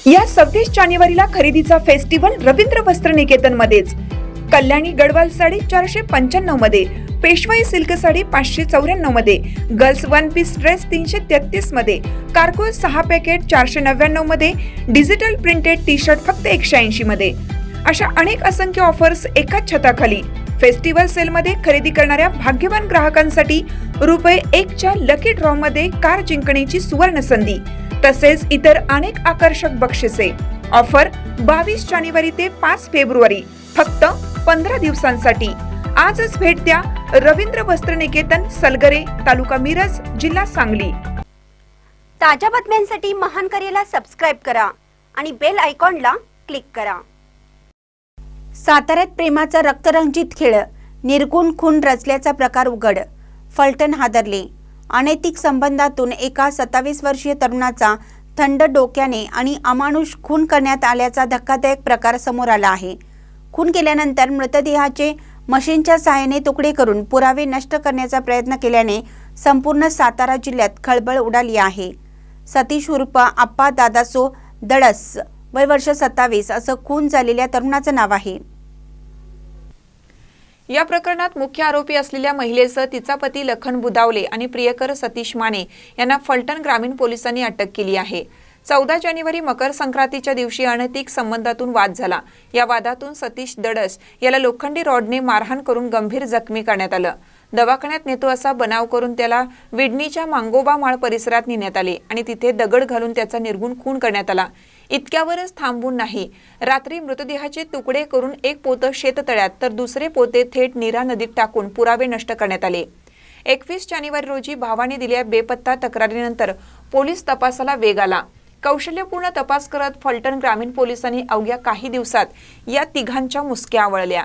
या 26 जानेवारीला खरेदीचा फेस्टिवल रवींद्र वस्त्र निकेतन मध्येच। कल्याणी गडवाल साडी 495 मध्ये, पेशवाई सिल्क साडी 594 मध्ये, गर्ल्स वन पीस ड्रेस 333 मध्ये, कार्गो 6 पॅकेट 499 मध्ये, डिजिटल प्रिंटेड टी शर्ट फक्त 180 मध्ये। अशा अनेक असंख्य ऑफर्स एकाच छताखाली। फेस्टिवल सेल मध्ये खरेदी करणाऱ्या भाग्यवान ग्राहकांसाठी ₹1 च्या लकी ड्रॉ मध्ये कार जिंकण्याची सुवर्ण संधी, तसेच इतर अनेक आकर्षक बक्षिसे। ऑफर 22 जानेवारी ते 5 फेब्रुवारी, फक्त 15 दिवसांसाठी। आजच भेट द्या रवींद्र वस्त्र निकेतन, सलगरे, तालुका मिरज, जिल्हा सांगली। ताज्या बातम्यांसाठी महान करेला सबस्क्राइब करा आणि बेल आयकॉनला क्लिक करा। साताऱ्यात प्रेमाचा रक्तरंजित खेळ, निर्गुण खून रचल्याचा प्रकार उघड, फलटण हादरले। अनैतिक संबंधातून एका 27 वर्षीय तरुणाचा थंड डोक्याने आणि अमानुष खून करण्यात आल्याचा धक्कादायक प्रकार समोर आला आहे। खून केल्यानंतर मृतदेहाचे मशीनच्या सहाय्याने तुकडे करून पुरावे नष्ट करण्याचा प्रयत्न केल्याने संपूर्ण सातारा जिल्ह्यात खळबळ उडाली आहे। सतीश उर्फ आप्पा दादासो दडस, वय वर्ष 27 असं खून झालेल्या तरुणाचं नाव आहे। या प्रकरणात मुख्य आरोपी असलेल्या महिलेसह तिचा पती लखन बुदावले आणि प्रियकर सतीश माने यांना फलटण ग्रामीण पोलिसांनी अटक केली आहे। 14 जानेवारी मकर संक्रांतीच्या दिवशी अनैतिक संबंधातून वाद झाला। या वादातून सतीश दडस याला लोखंडी रॉडने मारहाण करून गंभीर जखमी करण्यात आलं। दवाखान्यात नेतो असा बनाव करून त्याला विडणीच्या मांगोबा माळ परिसरात नेण्यात आले आणि तिथे दगड घालून त्याचा निर्गुण खून करण्यात आला। इतक्यावरच थांबून नाही, रात्री मृतदेहाचे तुकडे करून एक पोतं शेततळ्यात तर दुसरे पोते थेट नीरा नदीत टाकून पुरावे नष्ट करण्यात आले। 21 जानेवारी रोजी भावाने दिलेल्या बेपत्ता तक्रारीनंतर पोलीस तपासाला वेग आला। कौशल्यपूर्ण तपास करत फलटण ग्रामीण पोलिसांनी अवघ्या काही दिवसात या तिघांच्या मुसक्या आवळल्या।